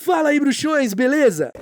Fala aí, bruxões, beleza?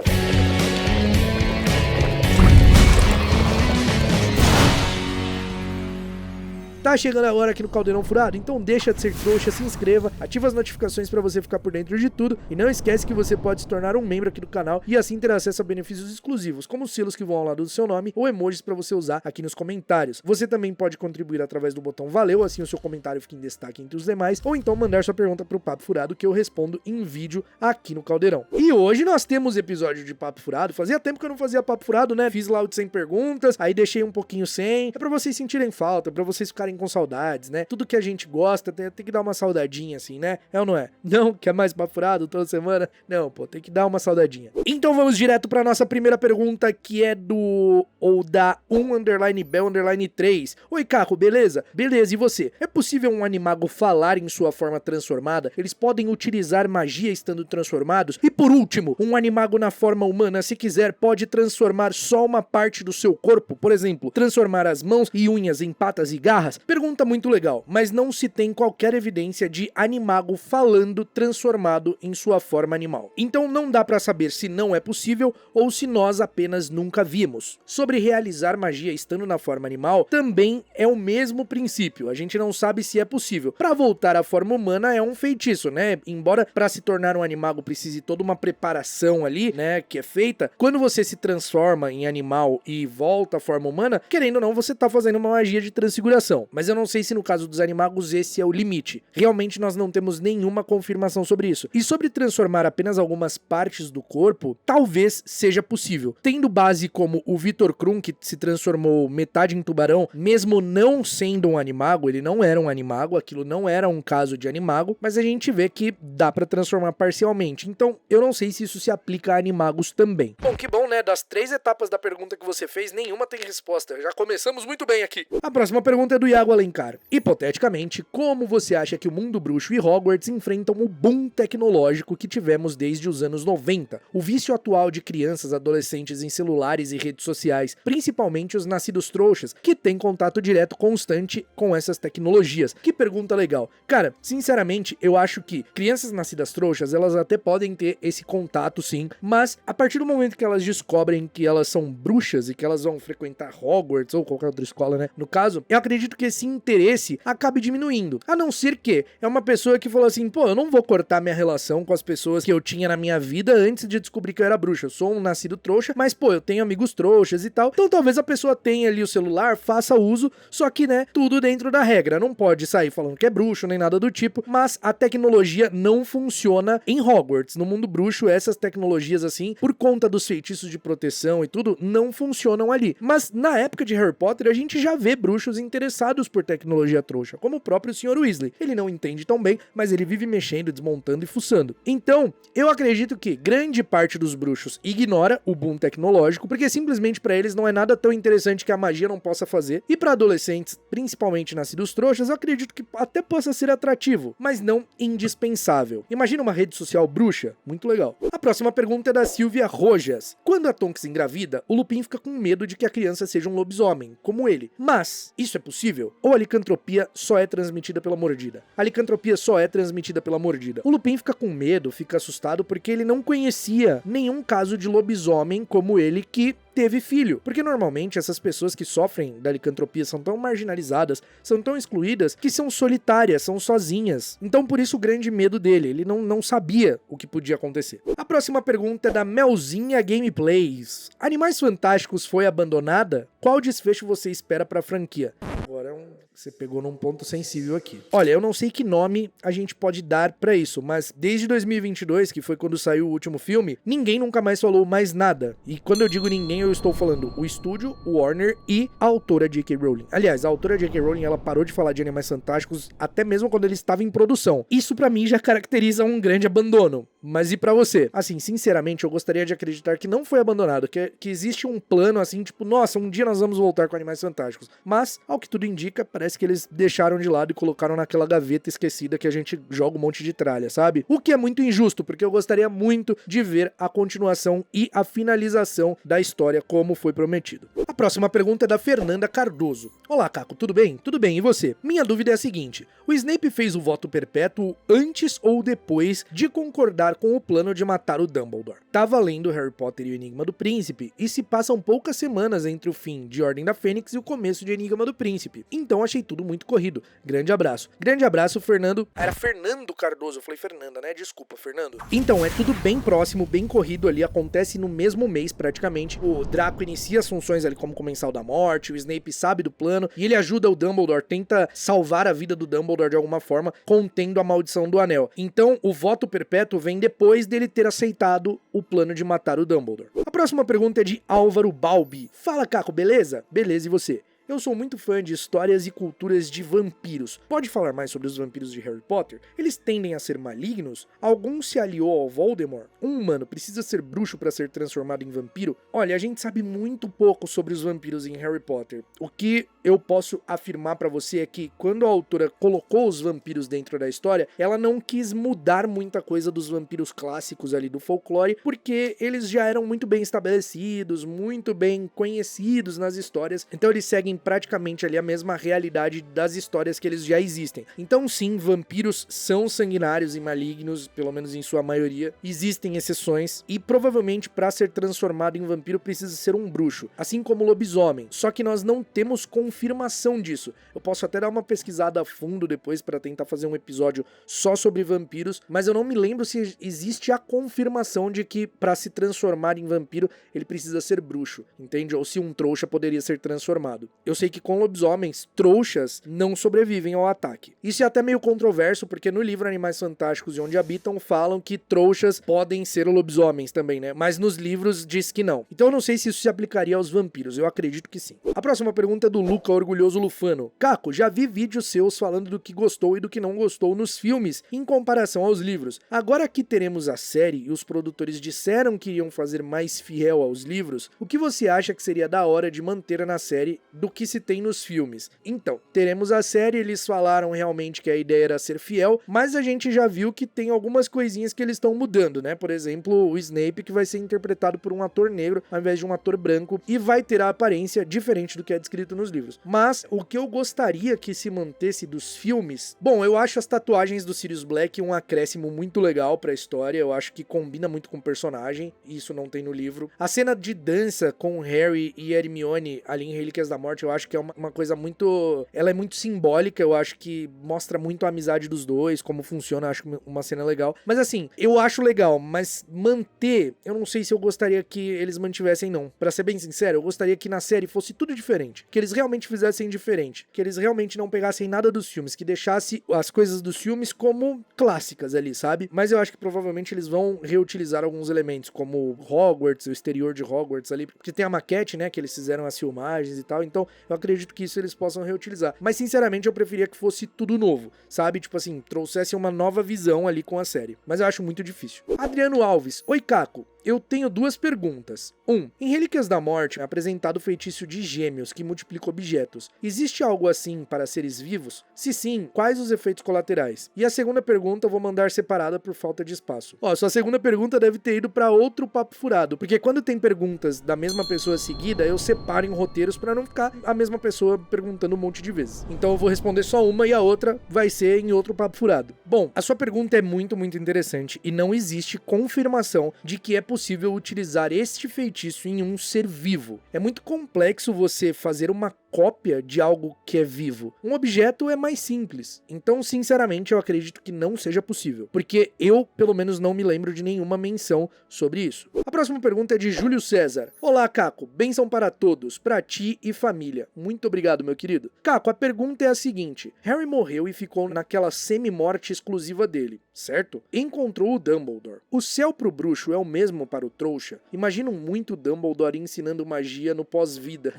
Tá chegando agora aqui no Caldeirão Furado? Então deixa de ser trouxa, se inscreva, ativa as notificações pra você ficar por dentro de tudo e não esquece que você pode se tornar um membro aqui do canal e assim ter acesso a benefícios exclusivos, como selos que vão ao lado do seu nome ou emojis pra você usar aqui nos comentários. Você também pode contribuir através do botão valeu, assim o seu comentário fica em destaque entre os demais, ou então mandar sua pergunta pro Papo Furado que eu respondo em vídeo aqui no Caldeirão. E hoje nós temos episódio de Papo Furado, fazia tempo que eu não fazia Papo Furado, né? Fiz lá o de 100 perguntas, aí deixei um pouquinho sem, é pra vocês sentirem falta, pra vocês ficarem com saudades, né? Tudo que a gente gosta tem que dar uma saudadinha assim, né? É ou não é? Não? Quer mais Papo Furado toda semana? Não, pô, tem que dar uma saudadinha. Então vamos direto pra nossa primeira pergunta, que é do... ou da 1_Bel_3. Oi, Caco, beleza? Beleza, e você? É possível um animago falar em sua forma transformada? Eles podem utilizar magia estando transformados? E por último, um animago na forma humana, se quiser, pode transformar só uma parte do seu corpo? Por exemplo, transformar as mãos e unhas em patas e garras? Pergunta muito legal, mas não se tem qualquer evidência de animago falando transformado em sua forma animal. Então não dá pra saber se não é possível ou se nós apenas nunca vimos. Sobre realizar magia estando na forma animal, também é o mesmo princípio, a gente não sabe se é possível. Pra voltar à forma humana é um feitiço, né? Embora pra se tornar um animago precise toda uma preparação ali, né, que é feita, quando você se transforma em animal e volta à forma humana, querendo ou não, você tá fazendo uma magia de transfiguração. Mas eu não sei se no caso dos animagos esse é o limite. Realmente nós não temos nenhuma confirmação sobre isso. E sobre transformar apenas algumas partes do corpo, talvez seja possível. Tendo base como o Victor Krum, que se transformou metade em tubarão, mesmo não sendo um animago, ele não era um animago, aquilo não era um caso de animago, mas a gente vê que dá pra transformar parcialmente. Então, eu não sei se isso se aplica a animagos também. Bom, que bom, né? Das 3 etapas da pergunta que você fez, nenhuma tem resposta. Já começamos muito bem aqui. A próxima pergunta é do Iago Alencar. Hipoteticamente, como você acha que o mundo bruxo e Hogwarts enfrentam o boom tecnológico que tivemos desde os anos 90? O vício atual de crianças, adolescentes em celulares e redes sociais, principalmente os nascidos trouxas, que têm contato direto constante com essas tecnologias. Que pergunta legal. Cara, sinceramente, eu acho que crianças nascidas trouxas, elas até podem ter esse contato sim, mas a partir do momento que elas descobrem que elas são bruxas e que elas vão frequentar Hogwarts ou qualquer outra escola, né? No caso, eu acredito que esse interesse acabe diminuindo. A não ser que é uma pessoa que falou assim, pô, eu não vou cortar minha relação com as pessoas que eu tinha na minha vida antes de descobrir que eu era bruxa. Eu sou um nascido trouxa, mas pô, eu tenho amigos trouxas e tal. Então talvez a pessoa tenha ali o celular, faça uso, só que, né, tudo dentro da regra. Não pode sair falando que é bruxo nem nada do tipo, mas a tecnologia não funciona em Hogwarts. No mundo bruxo, essas tecnologias assim, por conta dos feitiços de proteção e tudo, não funcionam ali. Mas na época de Harry Potter, a gente já vê bruxos interessados por tecnologia trouxa, como o próprio Sr. Weasley. Ele não entende tão bem, mas ele vive mexendo, desmontando e fuçando. Então, eu acredito que grande parte dos bruxos ignora o boom tecnológico, porque simplesmente pra eles não é nada tão interessante que a magia não possa fazer. E pra adolescentes, principalmente nascidos trouxas, eu acredito que até possa ser atrativo, mas não indispensável. Imagina uma rede social bruxa? Muito legal. A próxima pergunta é da Silvia Rojas. Quando a Tonks engravida, o Lupin fica com medo de que a criança seja um lobisomem, como ele. Mas, isso é possível? Ou a licantropia só é transmitida pela mordida? A licantropia só é transmitida pela mordida. O Lupin fica com medo, fica assustado, porque ele não conhecia nenhum caso de lobisomem como ele que teve filho, porque normalmente essas pessoas que sofrem da licantropia são tão marginalizadas, são tão excluídas, que são solitárias, são sozinhas. Então por isso o grande medo dele, ele não sabia o que podia acontecer. A próxima pergunta é da Melzinha Gameplays. Animais Fantásticos foi abandonada? Qual desfecho você espera pra franquia? Agora você pegou num ponto sensível aqui. Olha, eu não sei que nome a gente pode dar pra isso, mas desde 2022, que foi quando saiu o último filme, ninguém nunca mais falou mais nada. E quando eu digo ninguém, eu estou falando o estúdio, o Warner e a autora J.K. Rowling. Aliás, a autora J.K. Rowling, ela parou de falar de Animais Fantásticos até mesmo quando ele estava em produção. Isso pra mim já caracteriza um grande abandono. Mas e pra você? Assim, sinceramente, eu gostaria de acreditar que não foi abandonado, que existe um plano assim, tipo, nossa, um dia nós vamos voltar com Animais Fantásticos. Mas, ao que tudo indica, Parece que eles deixaram de lado e colocaram naquela gaveta esquecida que a gente joga um monte de tralha, sabe? O que é muito injusto, porque eu gostaria muito de ver a continuação e a finalização da história como foi prometido. A próxima pergunta é da Fernanda Cardoso. Olá, Caco, tudo bem? Tudo bem, e você? Minha dúvida é a seguinte: o Snape fez o voto perpétuo antes ou depois de concordar com o plano de matar o Dumbledore? Tava lendo Harry Potter e o Enigma do Príncipe e se passam poucas semanas entre o fim de Ordem da Fênix e o começo de Enigma do Príncipe. Então achei tudo muito corrido. Grande abraço. Grande abraço, Fernando. Era Fernando Cardoso, eu falei Fernanda, né? Desculpa, Fernando. Então, é tudo bem próximo, bem corrido ali, acontece no mesmo mês praticamente. O Draco inicia as funções ali como Comensal da Morte, o Snape sabe do plano e ele ajuda o Dumbledore, tenta salvar a vida do Dumbledore de alguma forma, contendo a maldição do anel. Então, o voto perpétuo vem depois dele ter aceitado o plano de matar o Dumbledore. A próxima pergunta é de Álvaro Balbi. Fala, Caco, beleza? Beleza, e você? Eu sou muito fã de histórias e culturas de vampiros. Pode falar mais sobre os vampiros de Harry Potter? Eles tendem a ser malignos? Algum se aliou ao Voldemort? Um humano precisa ser bruxo para ser transformado em vampiro? Olha, a gente sabe muito pouco sobre os vampiros em Harry Potter. O que eu posso afirmar para você é que quando a autora colocou os vampiros dentro da história, ela não quis mudar muita coisa dos vampiros clássicos ali do folclore, porque eles já eram muito bem estabelecidos, muito bem conhecidos nas histórias. Então eles seguem praticamente ali a mesma realidade das histórias que eles já existem. Então sim, vampiros são sanguinários e malignos, pelo menos em sua maioria. Existem exceções e provavelmente para ser transformado em vampiro precisa ser um bruxo, assim como lobisomem. Só que nós não temos confirmação disso. Eu posso até dar uma pesquisada a fundo depois para tentar fazer um episódio só sobre vampiros, mas eu não me lembro se existe a confirmação de que para se transformar em vampiro ele precisa ser bruxo, entende? Ou se um trouxa poderia ser transformado. Eu sei que com lobisomens, trouxas não sobrevivem ao ataque. Isso é até meio controverso, porque no livro Animais Fantásticos e Onde Habitam falam que trouxas podem ser lobisomens também, né? Mas nos livros diz que não. Então eu não sei se isso se aplicaria aos vampiros, eu acredito que sim. A próxima pergunta é do Luca Orgulhoso Lufano. Caco, já vi vídeos seus falando do que gostou e do que não gostou nos filmes em comparação aos livros. Agora que teremos a série e os produtores disseram que iriam fazer mais fiel aos livros, o que você acha que seria da hora de manter na série do que se tem nos filmes? Então, teremos a série, eles falaram realmente que a ideia era ser fiel, mas a gente já viu que tem algumas coisinhas que eles estão mudando, né? Por exemplo, o Snape, que vai ser interpretado por um ator negro ao invés de um ator branco e vai ter a aparência diferente do que é descrito nos livros. Mas o que eu gostaria que se mantesse dos filmes, bom, eu acho as tatuagens do Sirius Black um acréscimo muito legal pra história, eu acho que combina muito com o personagem, isso não tem no livro. A cena de dança com Harry e Hermione ali em Relíquias da Morte, eu acho que é uma coisa muito... ela é muito simbólica, eu acho que mostra muito a amizade dos dois, como funciona, eu acho uma cena legal. Mas assim, eu acho legal, mas manter, eu não sei se eu gostaria que eles mantivessem não. Pra ser bem sincero, eu gostaria que na série fosse tudo diferente, que eles realmente fizessem diferente, que eles realmente não pegassem nada dos filmes, que deixasse as coisas dos filmes como clássicas ali, sabe? Mas eu acho que provavelmente eles vão reutilizar alguns elementos, como Hogwarts, o exterior de Hogwarts ali, porque tem a maquete, né, que eles fizeram as filmagens e tal, então eu acredito que isso eles possam reutilizar. Mas sinceramente eu preferia que fosse tudo novo, sabe? Tipo assim, trouxesse uma nova visão ali com a série. Mas eu acho muito difícil. Adriano Alves. Oi, Caco. Eu tenho duas perguntas. Em Relíquias da Morte é apresentado o feitiço de gêmeos que multiplica objetos. Existe algo assim para seres vivos? Se sim, quais os efeitos colaterais? E a segunda pergunta eu vou mandar separada por falta de espaço. Sua segunda pergunta deve ter ido para outro papo furado, porque quando tem perguntas da mesma pessoa seguida, eu separo em roteiros para não ficar a mesma pessoa perguntando um monte de vezes. Então eu vou responder só uma e a outra vai ser em outro papo furado. Bom, a sua pergunta é muito, muito interessante e não existe confirmação de que é possível utilizar este feitiço em um ser vivo. É muito complexo você fazer uma cópia de algo que é vivo. Um objeto é mais simples. Então, sinceramente, eu acredito que não seja possível. Porque eu, pelo menos, não me lembro de nenhuma menção sobre isso. A próxima pergunta é de Júlio César. Olá, Caco. Bênção para todos, para ti e família. Muito obrigado, meu querido. Caco, a pergunta é a seguinte. Harry morreu e ficou naquela semi-morte exclusiva dele, certo? Encontrou o Dumbledore. O céu pro bruxo é o mesmo para o trouxa? Imagino muito Dumbledore ensinando magia no pós-vida.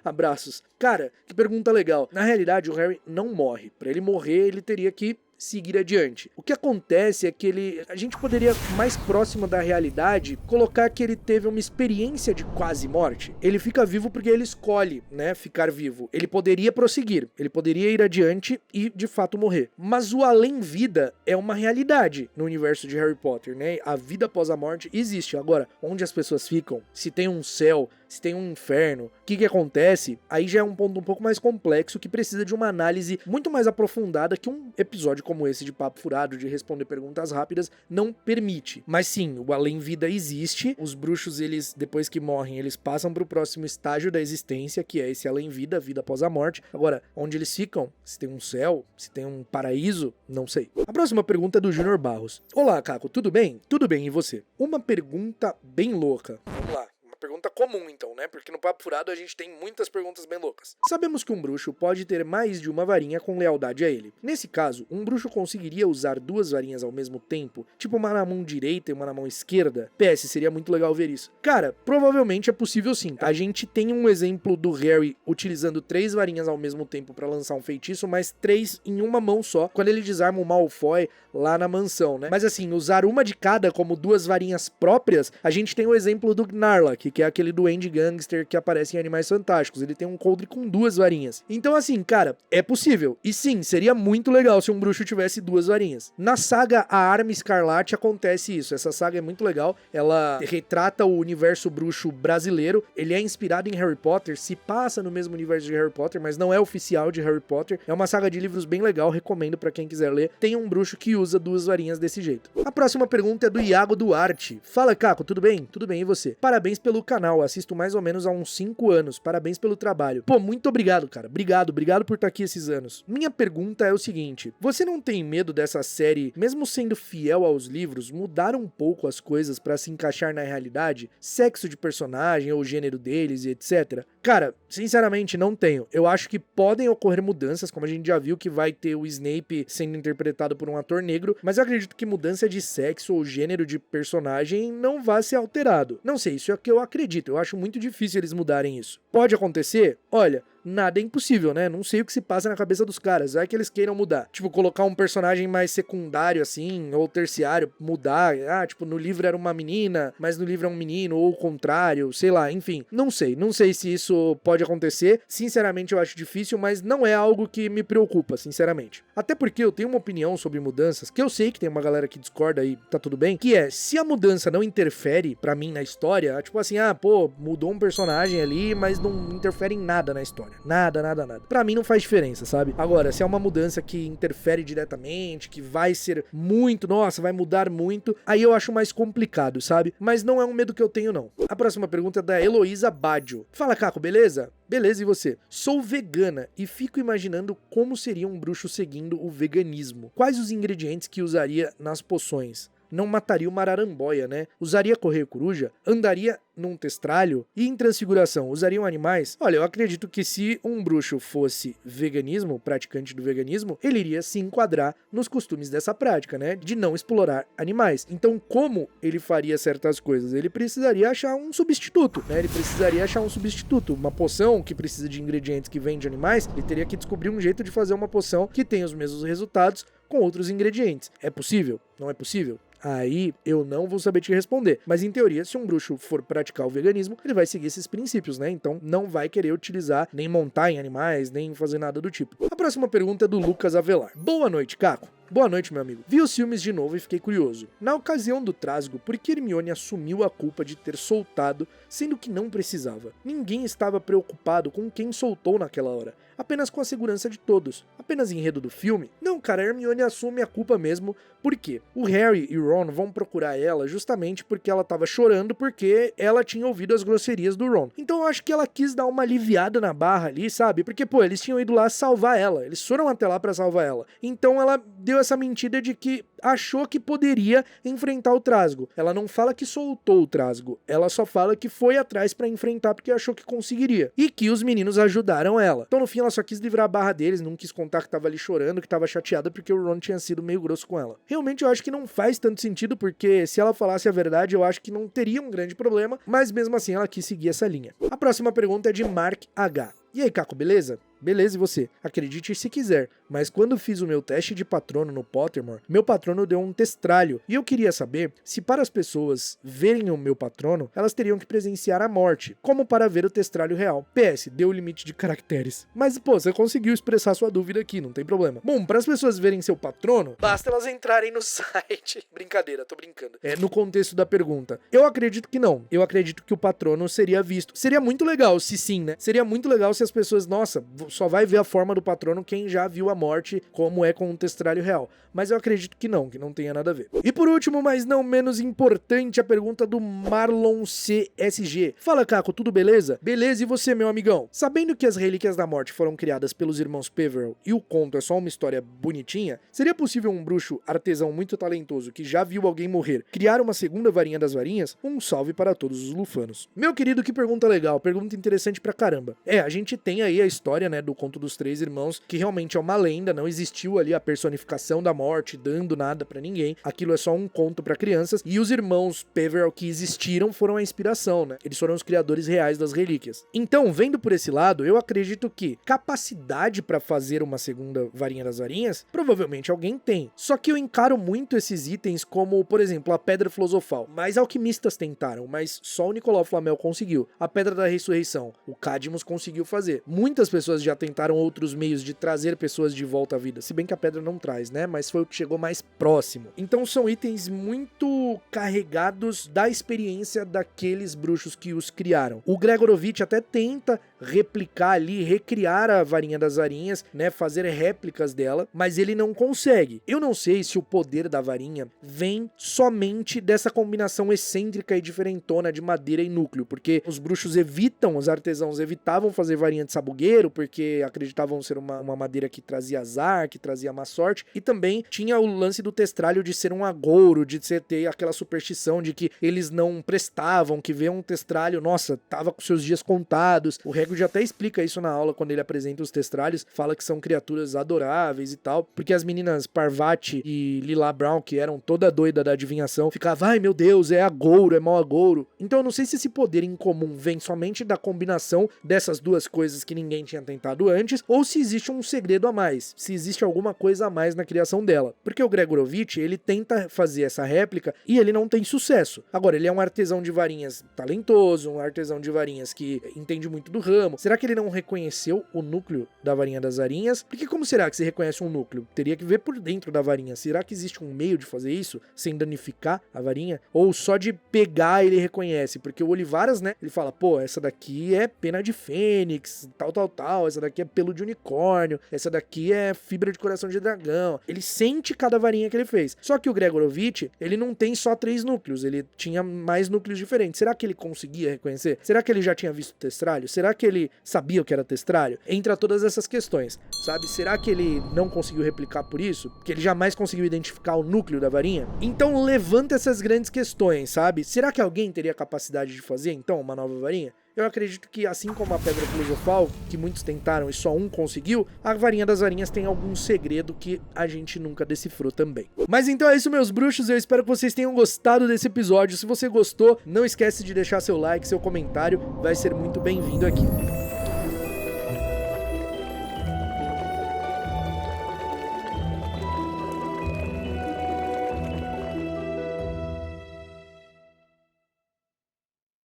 Abraços. Cara, que pergunta legal. Na realidade, o Harry não morre. Pra ele morrer, ele teria que seguir adiante. O que acontece é que a gente poderia, mais próximo da realidade, colocar que ele teve uma experiência de quase morte. Ele fica vivo porque ele escolhe, né, ficar vivo. Ele poderia prosseguir, ele poderia ir adiante e, de fato, morrer. Mas o além-vida é uma realidade no universo de Harry Potter, né? A vida após a morte existe. Agora, onde as pessoas ficam, se tem um céu, se tem um inferno, o que acontece, aí já é um ponto um pouco mais complexo que precisa de uma análise muito mais aprofundada que um episódio como esse de Papo Furado, de responder perguntas rápidas, não permite. Mas sim, o além-vida existe, os bruxos, eles, depois que morrem, eles passam pro próximo estágio da existência, que é esse além-vida, a vida após a morte. Agora, onde eles ficam, se tem um céu, se tem um paraíso, não sei. A próxima pergunta é do Júnior Barros. Olá, Caco, tudo bem? Tudo bem, e você? Uma pergunta bem louca. Vamos lá. Pergunta comum, então, né? Porque no Papo Furado a gente tem muitas perguntas bem loucas. Sabemos que um bruxo pode ter mais de uma varinha com lealdade a ele. Nesse caso, um bruxo conseguiria usar duas varinhas ao mesmo tempo? Tipo uma na mão direita e uma na mão esquerda? PS, seria muito legal ver isso. Cara, provavelmente é possível sim. A gente tem um exemplo do Harry utilizando 3 varinhas ao mesmo tempo pra lançar um feitiço, mas 3 em uma mão só, quando ele desarma o Malfoy lá na mansão, né? Mas assim, usar uma de cada como 2 varinhas próprias, a gente tem o exemplo do Gnarlock, que é aquele duende gangster que aparece em Animais Fantásticos. Ele tem um coldre com 2 varinhas. Então assim, cara, é possível. E sim, seria muito legal se um bruxo tivesse 2 varinhas. Na saga A Arma Escarlate acontece isso. Essa saga é muito legal. Ela retrata o universo bruxo brasileiro. Ele é inspirado em Harry Potter, se passa no mesmo universo de Harry Potter, mas não é oficial de Harry Potter. É uma saga de livros bem legal, recomendo pra quem quiser ler. Tem um bruxo que usa 2 varinhas desse jeito. A próxima pergunta é do Iago Duarte. Fala, Caco, tudo bem? Tudo bem, e você? Parabéns pelo canal, assisto mais ou menos há uns 5 anos, parabéns pelo trabalho. Pô, muito obrigado, cara, obrigado por estar aqui esses anos. Minha pergunta é o seguinte, você não tem medo dessa série, mesmo sendo fiel aos livros, mudar um pouco as coisas pra se encaixar na realidade? Sexo de personagem ou gênero deles e etc? Cara, sinceramente não tenho. Eu acho que podem ocorrer mudanças, como a gente já viu que vai ter o Snape sendo interpretado por um ator negro, mas eu acredito que mudança de sexo ou gênero de personagem não vai ser alterado. Não sei, isso é o que eu acredito. Eu acho muito difícil eles mudarem isso. Pode acontecer? Olha, nada é impossível, né? Não sei o que se passa na cabeça dos caras. Vai que eles queiram mudar. Tipo, colocar um personagem mais secundário, assim, ou terciário, mudar. Ah, tipo, no livro era uma menina, mas no livro é um menino, ou o contrário, sei lá, enfim. Não sei se isso pode acontecer. Sinceramente, eu acho difícil, mas não é algo que me preocupa, sinceramente. Até porque eu tenho uma opinião sobre mudanças, que eu sei que tem uma galera que discorda e tá tudo bem, que é, se a mudança não interfere pra mim na história, tipo assim, ah, pô, mudou um personagem ali, mas não interfere em nada na história. Nada. Pra mim não faz diferença, sabe? Agora, se é uma mudança que interfere diretamente, que vai ser muito, nossa, vai mudar muito, aí eu acho mais complicado, sabe? Mas não é um medo que eu tenho, não. A próxima pergunta é da Heloísa Baggio. Fala, Caco, beleza? Beleza, e você? Sou vegana e fico imaginando como seria um bruxo seguindo o veganismo. Quais os ingredientes que usaria nas poções? Não mataria uma araramboia, né? Usaria correio coruja? Andaria num testralho? E em transfiguração, usariam animais? Olha, eu acredito que se um bruxo fosse veganismo, praticante do veganismo, ele iria se enquadrar nos costumes dessa prática, né? De não explorar animais. Então, como ele faria certas coisas? Ele precisaria achar um substituto, né? Ele precisaria achar um substituto. Uma poção que precisa de ingredientes que vêm de animais, ele teria que descobrir um jeito de fazer uma poção que tenha os mesmos resultados com outros ingredientes. É possível? Não é possível? Aí eu não vou saber te responder. Mas em teoria, se um bruxo for praticar o veganismo, ele vai seguir esses princípios, né? Então não vai querer utilizar, nem montar em animais, nem fazer nada do tipo. A próxima pergunta é do Lucas Avelar. Boa noite, Caco. Boa noite, meu amigo. Vi os filmes de novo e fiquei curioso. Na ocasião do trasgo, por que Hermione assumiu a culpa de ter soltado, sendo que não precisava? Ninguém estava preocupado com quem soltou naquela hora, apenas com a segurança de todos. Apenas enredo do filme? Não, cara, Hermione assume a culpa mesmo. Por quê? O Harry e Ron vão procurar ela justamente porque ela tava chorando porque ela tinha ouvido as grosserias do Ron. Então eu acho que ela quis dar uma aliviada na barra ali, sabe? Porque, pô, eles tinham ido lá salvar ela. Eles foram até lá pra salvar ela. Então ela deu essa mentira de que achou que poderia enfrentar o trasgo. Ela não fala que soltou o trasgo. Ela só fala que foi atrás pra enfrentar porque achou que conseguiria. E que os meninos ajudaram ela. Então no fim ela só quis livrar a barra deles, não quis contar que tava ali chorando, que tava chateada porque o Ron tinha sido meio grosso com ela. Realmente eu acho que não faz tanto sentido, porque se ela falasse a verdade, eu acho que não teria um grande problema, mas mesmo assim ela quis seguir essa linha. A próxima pergunta é de Mark H. E aí, Caco, beleza? Beleza, e você? Acredite se quiser, mas quando fiz o meu teste de patrono no Pottermore, meu patrono deu um testralho, e eu queria saber se para as pessoas verem o meu patrono, elas teriam que presenciar a morte, como para ver o testralho real. PS, deu o limite de caracteres. Mas, pô, você conseguiu expressar sua dúvida aqui, não tem problema. Bom, para as pessoas verem seu patrono, basta elas entrarem no site. Brincadeira, tô brincando. No contexto da pergunta. Eu acredito que não. Eu acredito que o patrono seria visto. Seria muito legal se sim, né? Seria muito legal se as pessoas, nossa, só vai ver a forma do patrono quem já viu a morte, como é com um testralho real. Mas eu acredito que não tenha nada a ver. E por último, mas não menos importante, a pergunta do Marlon CSG. Fala, Caco, tudo beleza? Beleza, e você, meu amigão? Sabendo que as Relíquias da Morte foram criadas pelos irmãos Peverell e o conto é só uma história bonitinha, seria possível um bruxo artesão muito talentoso que já viu alguém morrer criar uma segunda varinha das varinhas? Um salve para todos os lufanos. Meu querido, que pergunta legal, pergunta interessante pra caramba. A gente tem aí a história, né, do conto dos três irmãos, que realmente é uma lenda, não existiu ali a personificação da morte, dando nada pra ninguém. Aquilo é só um conto pra crianças, e os irmãos Peverell que existiram foram a inspiração, né? Eles foram os criadores reais das relíquias. Então, vendo por esse lado, eu acredito que capacidade pra fazer uma segunda varinha das varinhas, provavelmente alguém tem. Só que eu encaro muito esses itens como, por exemplo, a Pedra Filosofal. Mais alquimistas tentaram, mas só o Nicolau Flamel conseguiu. A Pedra da Ressurreição, o Cadmus conseguiu fazer. Muitas pessoas já tentaram outros meios de trazer pessoas de volta à vida, se bem que a pedra não traz, né? Mas foi o que chegou mais próximo. Então são itens muito carregados da experiência daqueles bruxos que os criaram. O Gregorovitch até tenta replicar ali, recriar a varinha das varinhas, né? Fazer réplicas dela, mas ele não consegue. Eu não sei se o poder da varinha vem somente dessa combinação excêntrica e diferentona de madeira e núcleo, porque os bruxos os artesãos evitavam fazer varinha de sabugueiro, porque acreditavam ser uma madeira que trazia azar, que trazia má sorte, e também tinha o lance do testralho de ser um agouro, de ter aquela superstição de que eles não prestavam, que ver um testralho, nossa, tava com seus dias contados. O Hagrid até explica isso na aula, quando ele apresenta os testralhos, fala que são criaturas adoráveis e tal, porque as meninas Parvati e Lila Brown, que eram toda doida da adivinhação, ficavam, ai meu Deus, é agouro, é mau agouro. Então eu não sei se esse poder em comum vem somente da combinação dessas duas coisas que ninguém tinha tentado antes, ou se existe um segredo a mais, se existe alguma coisa a mais na criação dela. Porque o Gregorovitch, ele tenta fazer essa réplica e ele não tem sucesso. Agora, ele é um artesão de varinhas talentoso, um artesão de varinhas que entende muito do ramo. Será que ele não reconheceu o núcleo da varinha das varinhas? Porque como será que se reconhece um núcleo? Teria que ver por dentro da varinha. Será que existe um meio de fazer isso sem danificar a varinha? Ou só de pegar ele reconhece? Porque o Olivaras, né, ele fala, pô, essa daqui é pena de fênix, tal, essa daqui é pelo de unicórnio, essa daqui é fibra de coração de dragão. Ele sente cada varinha que ele fez. Só que o Gregorovitch, ele não tem só 3 núcleos, ele tinha mais núcleos diferentes. Será que ele conseguia reconhecer? Será que ele já tinha visto testralho? Será que ele sabia o que era testralho? Entra todas essas questões, sabe? Será que ele não conseguiu replicar por isso? Que ele jamais conseguiu identificar o núcleo da varinha? Então levanta essas grandes questões, sabe? Será que alguém teria capacidade de fazer, então, uma nova varinha? Eu acredito que, assim como a Pedra Filosofal, que muitos tentaram e só um conseguiu, a varinha das varinhas tem algum segredo que a gente nunca decifrou também. Mas então é isso, meus bruxos, eu espero que vocês tenham gostado desse episódio. Se você gostou, não esquece de deixar seu like, seu comentário, vai ser muito bem-vindo aqui.